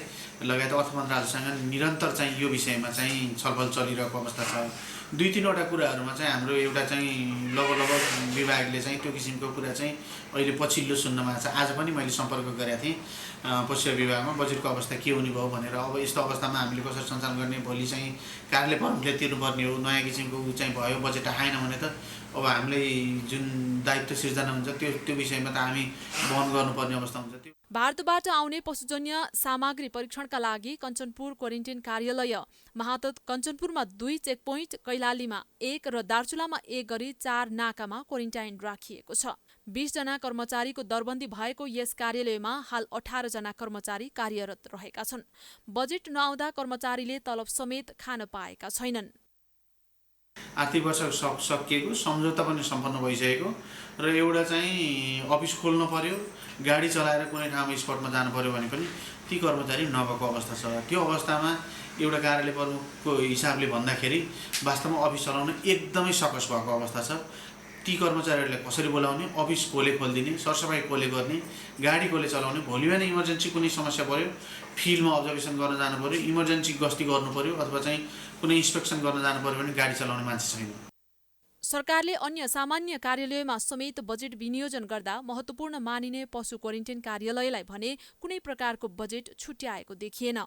लगायत अर्थ मन्त्रालयसँग निरन्तर चाहिँ यो विषयमा चाहिँ छलफल चलिरहेको अवस्था छ। 2-3वटा कुराहरूमा चाहिँ हाम्रो एउटा चाहिँ लगभग विभागले चाहिँ त्यो किसिमको कुरा चाहिँ अहिले पछिल्लो सुन्नमा छ। आज पनि मैले सम्पर्क गरेका थिएँ पशु विभागमा बजेटको अवस्था के हुने भयो भनेर। अब यस्तो अवस्थामा हामीले कसरी सञ्चालन गर्ने, भोलि चाहिँ कार्यालय प्रमुखले तिर्नुपर्ने हो, नयाँ किसिमको चाहिँ भयो, बजेट आएन भने त अब हामीलाई जुन दायित्व सिर्जना हुन्छ त्यो विषयमा त हामी वहन गर्नुपर्ने अवस्था हुन्छ। भारतबाट आउने पशुजन्य सामग्री परीक्षणका लागि कञ्चनपुर क्वारेन्टाइन कार्यालय महातत कञ्चनपुरमा 2 चेक पोइन्ट, कैलालीमा 1 र दार्चुलामा 1 गरी 4 नाकामा क्वारेन्टाइन राखिएको छ। 20 जना कर्मचारीको दरबन्दी भएको यस कार्यालयमा हाल 18 जना कर्मचारी कार्यरत रहेका छन्। बजेट नआउँदा कर्मचारीले तलब समेत खान पाएका छैनन्। आर्थिक वर्ष सकिएको, सम्झौता पनि सम्पन्न भइसकेको र एउटा चाहिँ अफिस खोल्नु पर्यो, गाडी चलाएर कुनै ठाउँमा स्पटमा जानु पर्यो भने पनि ती कर्मचारी नभएको अवस्था छ। त्यो अवस्थामा एउटा कार्यालय प्रमुखको हिसाबले भन्दाखेरि वास्तवमा अफिस चलाउन एकदमै सकस भएको अवस्था छ। ती कर्मचारीहरूलाई कसरी बोलाउने, अफिस कसले खोलिदिने, सरसफाइ कसले गर्ने, गाडी कसले चलाउने, भोलि बिहान इमर्जेन्सी कुनै समस्या पर्यो, फिल्डमा अब्जर्भेसन गर्न जानु पर्यो, इमर्जेन्सी गस्ती गर्नु पर्यो अथवा चाहिँ कुनै इन्स्पेक्सन गर्न जानु पर्यो भने गाडी चलाउने मान्छे छैन। सरकारले अन्य सामान्य कार्यालयमा समेत बजेट विनियोजन गर्दा महत्त्वपूर्ण मानिने पशु क्वारेन्टाइन कार्यालयलाई भने कुनै प्रकारको बजेट छुट्याएको देखिएन।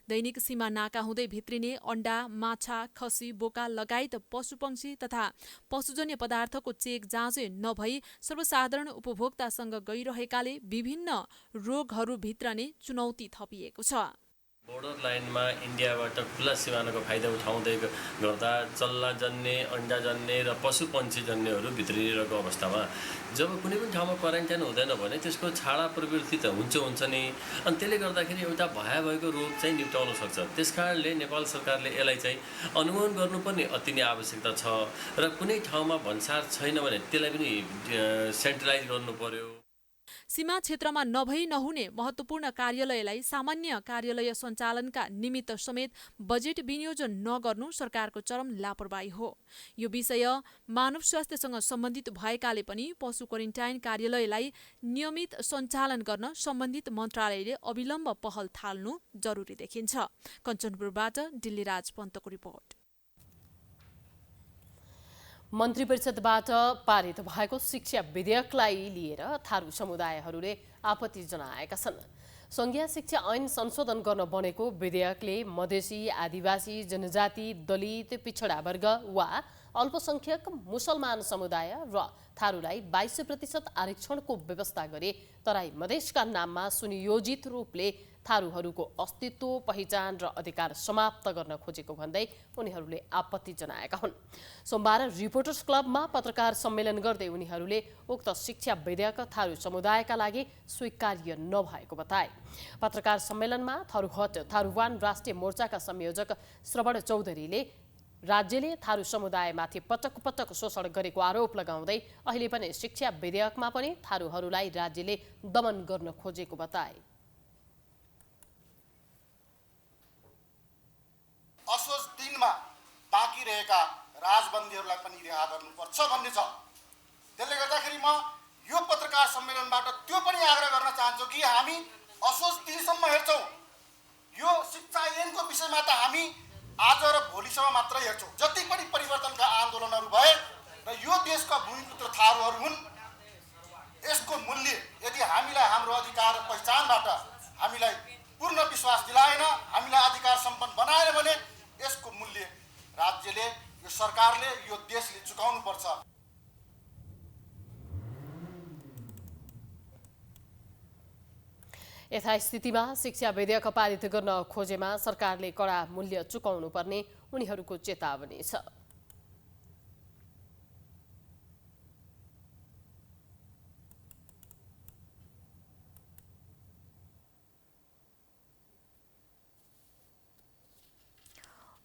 दैनिक सीमा नाका हुँदै भित्रिने अन्डा, माछा, खसी, बोका लगायत पशुपक्षी तथा पशुजन्य पदार्थको चेक जाँचै नभई सर्वसाधारण उपभोक्तासँग गइरहेकाले विभिन्न रोगहरू भित्रने चुनौती थपिएको छ। बोर्डर लाइनमा इन्डियाबाट खुला सिमानाको फाइदा उठाउँदै गर्दा चल्ला जन्ने, अन्डा जन्ने र पशुपक्षी जन्नेहरू भित्रिरहेको अवस्थामा जब कुनै पनि ठाउँमा क्वारेन्टाइन हुँदैन भने त्यसको छाडा प्रवृत्ति त हुन्छ नि, अनि त्यसले गर्दाखेरि एउटा भएको रोग चाहिँ निप्टाउन सक्छ। त्यसकारणले नेपाल सरकारले यसलाई चाहिँ अनुगमन गर्नुपर्ने अति नै आवश्यकता छ र कुनै ठाउँमा भन्सार छैन भने त्यसलाई पनि सेन्ट्रलाइज गर्नु पर्यो। सीमा क्षेत्रमा नभई नहुने महत्त्वपूर्ण कार्यालयलाई सामान्य कार्यालय सञ्चालनका निमित्त समेत बजेट विनियोजन नगर्नु सरकारको चरम लापरवाही हो। यो विषय मानव स्वास्थ्यसँग सम्बन्धित भएकाले पनि पशु क्वारेन्टाइन कार्यालयलाई नियमित सञ्चालन गर्न सम्बन्धित मन्त्रालयले अविलम्ब पहल थाल्नु जरुरी देखिन्छ। कञ्चनपुरबाट दिल्लीराज पन्तको रिपोर्ट। मन्त्री परिषदबाट पारित भएको शिक्षा विधेयकलाई लिएर थारू समुदायहरूले आपत्ति जनाएका छन्। संघीय शिक्षा ऐन संशोधन गर्न बनेको विधेयकले मधेसी, आदिवासी, जनजाति, दलित, पिछडा वर्ग वा अल्पसंख्यक मुसलमान समुदाय र थारूलाई 22% आरक्षणको व्यवस्था गरे। तराई मधेसका नाममा सुनियोजित रूपले थारूहरूको अस्तित्व, पहिचान र अधिकार समाप्त गर्न खोजेको भन्दै उनीहरूले आपत्ति जनाएका हुन्। सोमबार रिपोर्टर्स क्लबमा पत्रकार सम्मेलन गर्दै उनीहरूले उक्त शिक्षा विधेयक थारू समुदायका लागि स्वीकार्य नभएको बताए। पत्रकार सम्मेलनमा थारूवान राष्ट्रिय मोर्चाका संयोजक श्रवण चौधरीले राज्यले थारू समुदायमाथि पटक पटक शोषण गरेको आरोप लगाउँदै अहिले पनि शिक्षा विधेयकमा पनि थारूहरूलाई राज्यले दमन गर्न खोजेको बताए। असोज 3 मा बाँकी रहेका राजबन्दीहरूलाई पनि रिहा गर्नुपर्छ भन्ने छ। त्यसले गर्दाखेरि म यो पत्रकार सम्मेलनबाट त्यो पनि आग्रह गर्न चाहन्छु कि हामी असोज 3 सम्म हेर्छौँ। यो शिक्षा ऐनको विषयमा त हामी आज र भोलिसम्म मात्र हेर्छौँ। जति पनि परिवर्तनका आन्दोलनहरू भए र यो देशका भूमिपुत्र थारूहरू हुन्, यसको मूल्य यदि हामीलाई हाम्रो अधिकार पहिचानबाट हामीलाई पूर्ण विश्वास दिलाएन, हामीलाई अधिकार सम्पन्न बनाएन भने यसको मूल्य राज्यले, यो सरकारले, यो देशले चुकाउनु पर्छ। यथास्थितिमा शिक्षा विधेयक पारित गर्न खोजेमा सरकारले कडा मूल्य चुकाउनु पर्ने उनीहरूको चेतावनी छ।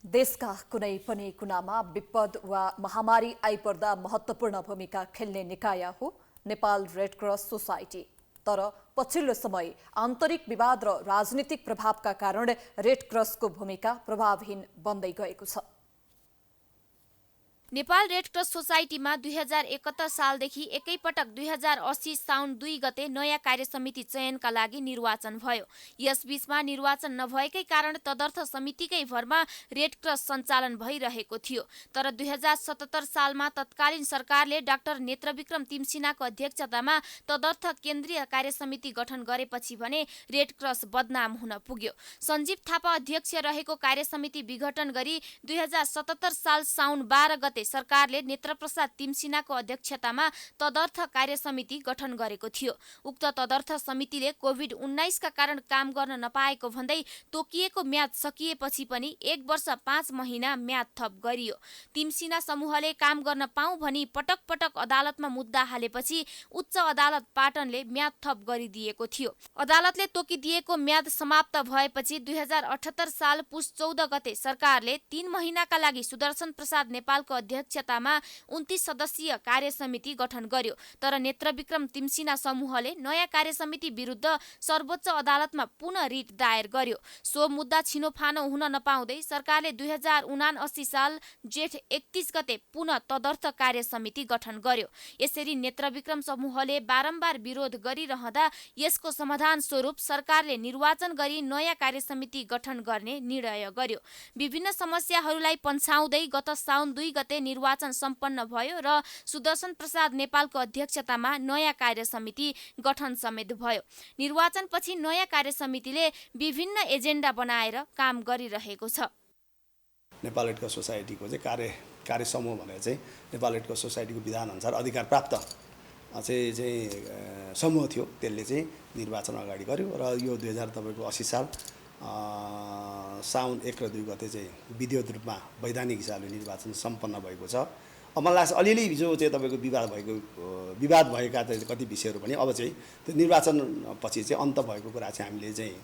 देशका कुनै पनि कुनामा विपद वा महामारी आइपर्दा महत्त्वपूर्ण भूमिका खेल्ने निकाय हो नेपाल रेड क्रस सोसाइटी। तर पछिल्लो समय आन्तरिक विवाद र राजनीतिक प्रभावका कारण रेड क्रसको भूमिका प्रभावहीन बन्दै गएको छ। नेपाल रेड क्रस सोसाइटीमा 2071 सालदेखि एकैपटक 2080 साउन 2 गते नयाँ कार्य समिति चयनका लागि निर्वाचन भयो। यसबीचमा निर्वाचन नभएकै कारण तदर्थ समितिकै भरमा रेड क्रस सञ्चालन भइरहेको थियो। तर 2077 सालमा तत्कालीन सरकारले डाक्टर नेत्रविक्रम तिमसिनाको अध्यक्षतामा तदर्थ केन्द्रीय कार्य समिति गठन गरेपछि भने रेड क्रस बदनाम हुन पुग्यो। सञ्जीव थापा अध्यक्ष रहेको कार्य समिति विघटन गरी 2077 साल साउन 12 गते सरकारले नेत्रप्रसाद तिमसिनाको अध्यक्षतामा तदर्थ कार्य समिति गठन गरेको थियो। उक्त तदर्थ समितिले कोभिड-19 का कारण काम गर्न नपाएको भन्दै तोकिएको म्याद सकिएपछि पनि 1 वर्ष 5 महिना म्याद थप गरियो। तिमसिना समूहले काम गर्न पाऊ भनी पटक पटक अदालतमा मुद्दा हालेपछि उच्च अदालत पाटनले म्याद थप गरिदिएको थियो। अदालतले तोकिदिएको म्याद समाप्त भएपछि 2078 साल पुस 14 गते सरकारले 3 महिनाका लागि सुदर्शन प्रसाद नेपालको अध्यक्षतामा 29 सदस्यीय कार्य समिति गठन गर्यो। तर नेत्रविक्रम तिमसिना समूहले नयाँ कार्य समिति विरुद्ध सर्वोच्च अदालतमा पुनः रिट दायर गर्यो। सो मुद्दा छिनोफानो हुन नपाउँदै सरकारले 2079 साल जेठ 31 गते पुनः तदर्थ कार्य समिति गठन गर्यो। यसरी नेत्रविक्रम समूहले बारम्बार विरोध गरिरहँदा यसको समाधान स्वरूप सरकारले निर्वाचन गरी नयाँ कार्य समिति गठन गर्ने निर्णय गर्यो। विभिन्न समस्याहरूलाई पन्छाउँदै गत साउन 2 गते निर्वाचन सम्पन्न भयो र सुदर्शन प्रसाद नेपालको अध्यक्षतामा नयाँ कार्य समिति गठन समेत भयो। निर्वाचनपछि नयाँ कार्य समितिले विभिन्न एजेन्डा बनाएर काम गरिरहेको छ। नेपाल रेड क्रस सोसाइटीको चाहिँ कार्य समूह भनेर चाहिँ नेपाल रेड क्रस सोसाइटीको विधान अनुसार अधिकार प्राप्त चाहिँ समूह थियो। त्यसले चाहिँ निर्वाचन अगाडि गर्यो र यो 2080 साल साउन 1 र 2 गते चाहिँ विधिवत रूपमा वैधानिक हिसाबले निर्वाचन सम्पन्न भएको छ। अब मलाई लाग्छ अलिअलि जो चाहिँ तपाईँको विवाद भएका कति विषयहरू पनि अब चाहिँ त्यो निर्वाचन पछि चाहिँ अन्त भएको कुरा चाहिँ हामीले चाहिँ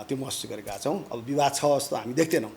त्यो महसुस गरेका छौँ। अब विवाद छ जस्तो हामी देख्दैनौँ।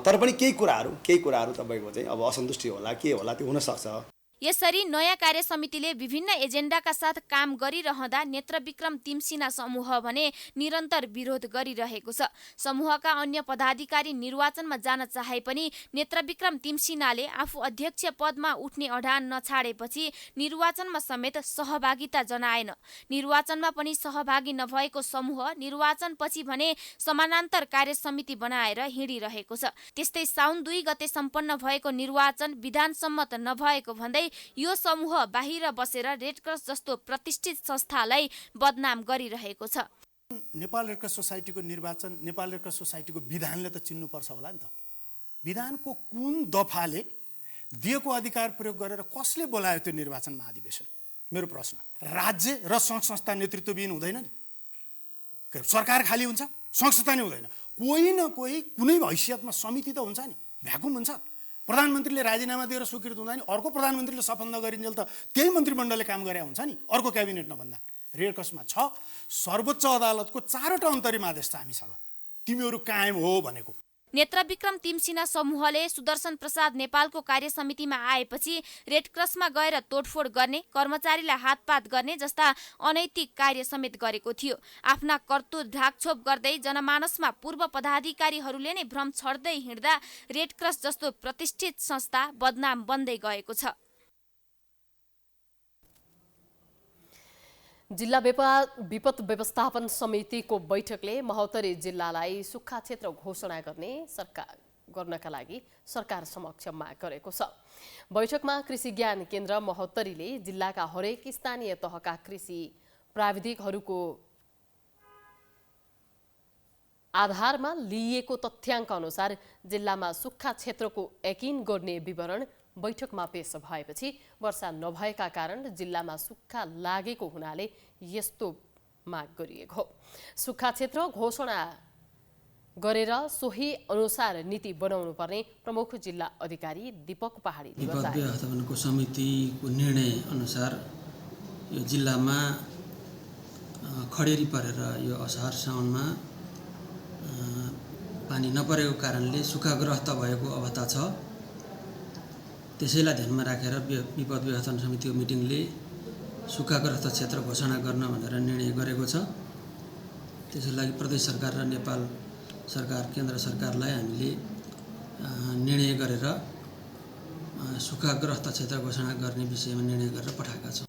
तर पनि केही कुराहरू तपाईँको चाहिँ अब असन्तुष्टि होला के होला त्यो हुनसक्छ। यसरी नयाँ कार्य समितिले विभिन्न एजेन्डाका साथ काम गरिरहँदा नेत्रविक्रम तिमसिना समूह भने निरन्तर विरोध गरिरहेको छ। समूहका अन्य पदाधिकारी निर्वाचनमा जान चाहे पनि नेत्रविक्रम तिमसिनाले आफू अध्यक्ष पदमा उठ्ने अडान नछाडेपछि निर्वाचनमा समेत सहभागिता जनाएन। निर्वाचनमा पनि सहभागी नभएको समूह निर्वाचनपछि भने समानान्तर कार्य समिति बनाएर हिँडिरहेको छ। त्यस्तै साउन 2 गते सम्पन्न भएको निर्वाचन विधानसम्मत नभएको भन्दै यो समूह बाहिर बसेर रेड क्रस जस्तो प्रतिष्ठित संस्थालाई बदनाम गरिरहेको छ। नेपाल रेड क्रस सोसाइटीको निर्वाचन नेपाल रेड क्रस सोसाइटीको विधानले त चिन्नुपर्छ होला नि त। विधानको कुन दफाले दिएको अधिकार प्रयोग गरेर कसले बोलायो त्यो निर्वाचन महाधिवेशन? मेरो प्रश्न। राज्य र सङ्घ संस्था नेतृत्वविहीन हुँदैन नि? सरकार खाली हुन्छ, संस्थता नै हुँदैन। कोही न कोही कुनै हैसियतमा समिति त हुन्छ नि, भ्याकुम हुन्छ। प्रधानमन्त्रीले राजीनामा दिएर स्वीकृत हुँदा नि अर्को प्रधानमन्त्रीले शपथ नगरिन्जेल त त्यही मन्त्रीमण्डलले काम गरे हुन्छ नि, अर्को क्याबिनेट नभन्दा। रेड क्रसमा छ सर्वोच्च अदालतको 4वटा अन्तरिम आदेश छ हामीसँग, तिमीहरू कायम हो भनेको। नेत्रविक्रम तिमसिना समूहले सुदर्शन प्रसाद नेपालको कार्य समितिमा आएपछि रेड क्रसमा गएर तोडफोड गर्ने, कर्मचारीलाई हातपात गर्ने जस्ता अनैतिक कार्य समेत गरेको थियो। आफ्ना करतुत ढाकछोप गर्दै जनमानसमा पूर्व पदाधिकारीहरूले नै भ्रम छर्दै हिँड्दा रेड क्रस जस्तो प्रतिष्ठित संस्था बदनाम बन्दै गएको छ। जिल्ला विपद व्यवस्थापन समितिको बैठकले महोत्तरी जिल्लालाई सुक्खा क्षेत्र घोषणा गर्नका लागि सरकार समक्ष माग गरेको छ। बैठकमा कृषि ज्ञान केन्द्र महोत्तरीले जिल्लाका हरेक स्थानीय तहका कृषि प्राविधिकहरूको आधारमा लिइएको तथ्याङ्क अनुसार जिल्लामा सुक्खा क्षेत्रको यकिन गर्ने विवरण बैठकमा पेश भएपछि वर्षा नभएका कारण जिल्लामा सुक्खा लागेको हुनाले यस्तो माग गरिएको हो। सुक्खा क्षेत्र घोषणा गरेर सोही अनुसार नीति बनाउनु पर्ने प्रमुख जिल्ला अधिकारी दीपक पहाडीले विपद व्यवस्थापनको समितिको निर्णय अनुसार यो जिल्लामा खडेरी परेर यो असार साउनमा पानी नपरेको कारणले सुक्खाग्रस्त भएको अवस्था छ। त्यसैलाई ध्यानमा राखेर विपद व्यवस्थापन समितिको मिटिङले सुक्खाग्रस्त क्षेत्र घोषणा गर्न भनेर निर्णय गरेको छ। त्यसै लागि प्रदेश सरकार र नेपाल सरकार, केन्द्र सरकारलाई हामीले निर्णय गरेर सुक्खाग्रस्त क्षेत्र घोषणा गर्ने विषयमा निर्णय गरेर पठाएका छौँ।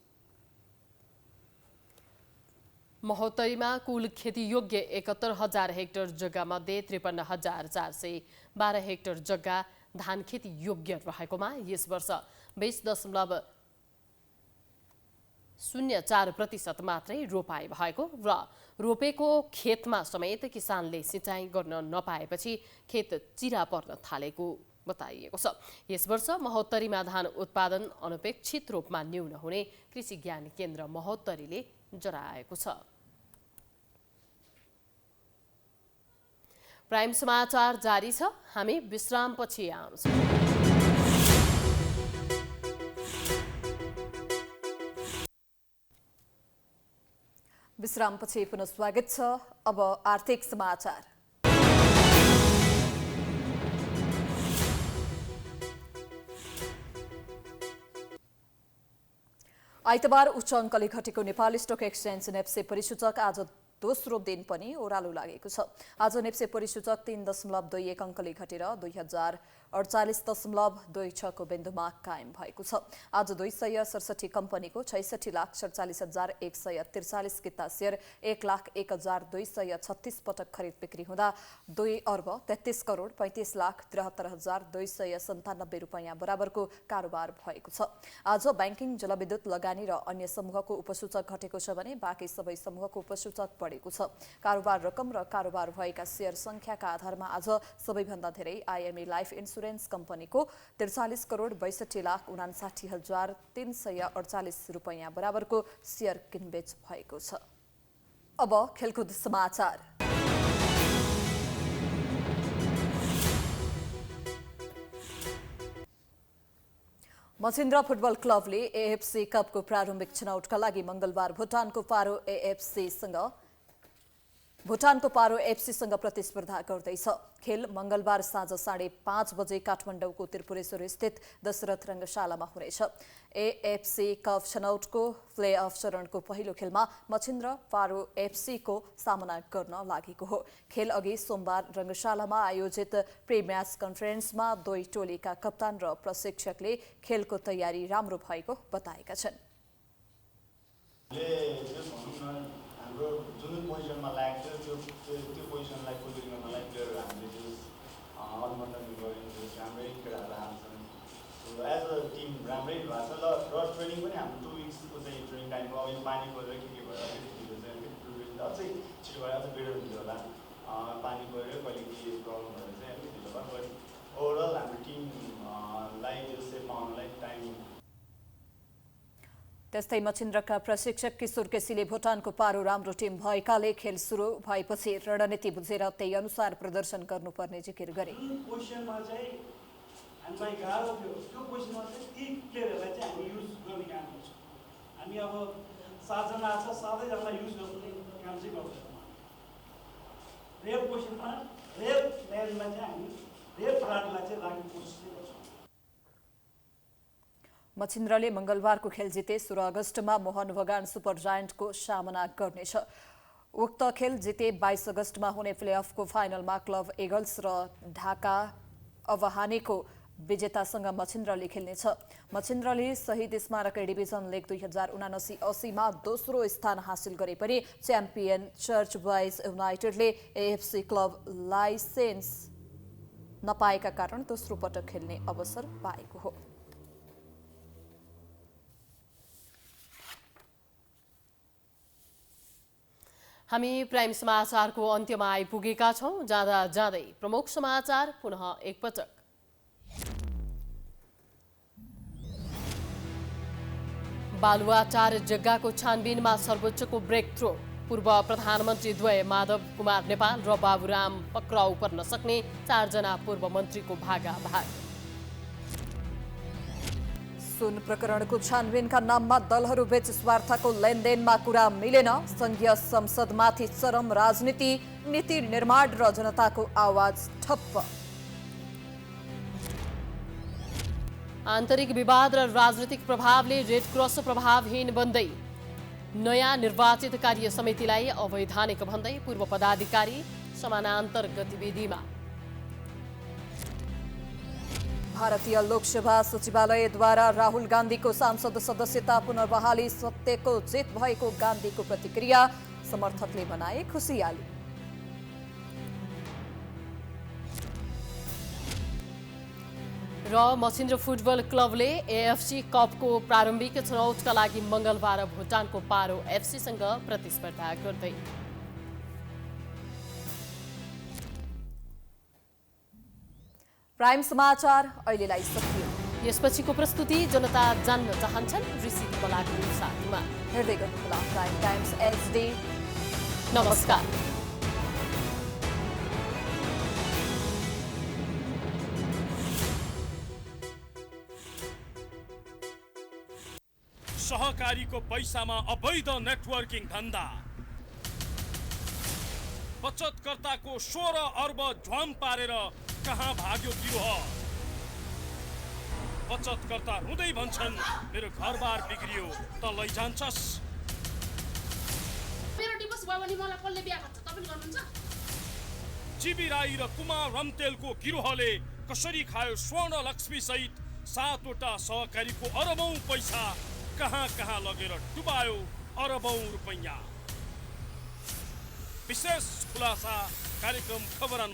महोत्तरीमा कुल खेतीयोग्य 71,000 हेक्टर जग्गामध्ये 53,412 हेक्टर जग्गा धान खेती योग्य रहेकोमा यस वर्ष 20.04% मात्रै रोपाई भएको र रोपेको खेतमा समेत किसानले सिँचाइ गर्न नपाएपछि खेत चिरा पर्न थालेको बताइएको छ। यस वर्ष महोत्तरीमा धान उत्पादन अनपेक्षित रूपमा न्यून हुने कृषि ज्ञान केन्द्र महोत्तरीले जनाएको छ। प्राइम समाचार जारी छ, हामी विश्रामपछि आउँछौँ। विश्रामपछि पुनः स्वागत छ। अब आर्थिक समाचार। आइतबार उच्च अङ्कले घटेको नेपाल स्टक एक्सचेन्ज नेप्से परिसूचक आज दोस्रो दिन पनि ओह्रालो लागेको छ। आज नेप्से परिसूचक 3.21 अङ्कले घटेर 2048.26 को बिन्दुमा कायम भएको छ। आज 267 कम्पनीको 66,47,143 किता शेयर 1,01,236 पटक खरिद बिक्री हुँदा 2,33,35,73,297 रुपैयाँ बराबरको कारोबार भएको छ। आज ब्याङ्किङ, जलविद्युत, लगानी र अन्य समूहको उपसूचक घटेको छ भने बाँकी सबै समूहको उपसूचक बढेको छ। कारोबार रकम र कारोबार भएका शेयर संख्याका आधारमा आज सबैभन्दा धेरै आइएमए लाइफ इन्सुरेन्स कम्पनीको 43,59,348 रुपैयाँ बराबरको शेयर किनबेच भएको छ। अब खेलकुद समाचार। मछिन्द्रा फुटबल क्लबले एएफसी कपको प्रारम्भिक छनौटका लागि मंगलबार भुटानको पारो एफसीसँग प्रतिस्पर्धा गर्दैछ। खेल मंगलबार साँझ 5:30 बजे काठमाडौँको त्रिपुरेश्वर स्थित दशरथ रङ्गशालामा हुनेछ। एएफसी कप छनौटको प्ले अफ चरणको पहिलो खेलमा मछिन्द्रा पारो एफसीको सामना गर्न लागेको हो। खेल अघि सोमबार रङ्गशालामा आयोजित प्री म्याच कन्फरेन्समा दुई टोलीका कप्तान र प्रशिक्षकले खेलको तयारी राम्रो भएको बताएका छन्। जुन पोजिसनमा लाग्छ त्यो पोजिसनलाई फुलफिल गर्नलाई प्लेयरहरू हामीले अनुमोदन गऱ्यौँ। राम्रै खेलाएर हाल्छन्। एज अ टिम राम्रै भएको छ र ट्रेनिङ पनि हाम्रो 2 विक्सको चाहिँ ट्रेनिङ टाइमको अब यो पानी परेर के भयो अलिकति चाहिँ अझै छिटो भयो, अझै बेटर हुन्छ होला। पानी परेर कहिले के प्रब्लम भएर चाहिँ अलिक ढिलो भयो। बट ओभरअल हाम्रो टिमलाई त्यो सेपमा आउनलाई टाइम त्यस्तै मछिन्द्रका प्रशिक्षक किशोर केसीले भुटानको पारो राम्रो टिम भएकाले खेल सुरु भएपछि रणनीति बुझेर त्यही अनुसार प्रदर्शन गर्नुपर्ने जिकिर गरे। पोजिसनमा चाहिँ हामीलाई गाह्रो थियो, त्यो पोजिसनमा चाहिँ ती प्लेयरहरूलाई चाहिँ हामी युज गर्ने काम गर्छौँ। हामी अब 7 जना छ, 7 जनालाई युज गर्ने काम चाहिँ गर्छौँ। रेल पोजिसनमा रेल लाइनमा चाहिँ हामी रेल फराडलाई चाहिँ राख्ने कोसिस गर्छौँ। मछिन्द्रले मंगलबारको खेल जिते 16 अगस्टमा मोहन बगान सुपर जायन्टको सामना गर्नेछ। उक्त खेल जिते 22 अगस्टमा हुने प्लेअफको फाइनलमा क्लब इगल्स र ढाका अवहानीको विजेतासँग मछिन्द्रले खेल्नेछ। मछिन्द्रले शहीद स्मारक डिभिजन लिग 2079-80 मा दोस्रो स्थान हासिल गरे पनि च्याम्पियन चर्च बॉयज युनाइटेडले एएफसी क्लब लाइसेन्स नपाएका कारण दोस्रो पटक खेल्ने अवसर पाएको हो। हामी प्राइम समाचारको अन्त्यमा आइपुगेका छौं। जाँदा जाँदै प्रमुख समाचार पुनः एकपटक। बालुवाटार जग्गाको छानबिनमा सर्वोच्चको ब्रेक थ्रो। पूर्व प्रधानमन्त्री द्वय माधव कुमार नेपाल र बाबुराम पक्राउ पर्न सक्ने 4 जना पूर्व मन्त्रीको भागाभाग। सुन प्रकरणको छानबिनका नाममा दलहरूबीच स्वार्थको लेनदेनमा कुरा मिलेन। संघीय संसदमाथि चरम राजनीति, नीति निर्माण र जनताको आवाज ठप्प। आन्तरिक विवाद र राजनीतिक प्रभावले रेड क्रस प्रभावहीन बन्दै। नयाँ निर्वाचित कार्य समितिलाई अवैधानिक भन्दै पूर्व पदाधिकारी समानान्तर गतिविधिमा। भारतीय लोकसभा सचिवालयद्वारा राहुल गान्धीको सांसद सदस्यता पुनर्बहाली सत्यको जित भएको गान्धीको प्रतिक्रिया। समर्थकले बनाए खुसियाली। र मछिन्द्र फुटबल क्लबले एएफसी कपको प्रारम्भिक छनौटका लागि मंगलबार भुटानको पारो एफसीसँग प्रतिस्पर्धा गर्दै। प्राइम समाचार अहिलेलाई सकियो। यसपछिको प्रस्तुति जनता जान्न चाहन्छन् ऋषि कलाको साथमा। हेर्दै गर्नुहोला प्राइम टाइम्स एचडी। नमस्कार। सहकारीको पैसामा अवैध नेटवर्किङ धन्दा। बचतकर्ताको 16 अर्ब झ्वाम पारेर कहाँ भाग्यो गिरोह। बचतकर्ता रुँदै भन्छन् मेरो घरबार बिग्रियो त लैजान्छस्। मेरो डिभोर्स भयो भने मलाई कसले बिहा गर्छ? तपाईले गर्नुहुन्छ? जीबी राई र कुमार रम्तेलको गिरोहले कसरी खायो स्वर्ण लक्ष्मी सहित 7 वटा सहकारीको अरबौं पैसा कहाँ कहाँ लगेर डुबायो अरबौं रुपैयाँ। विशेष खुलासा कार्यक्रम खबरन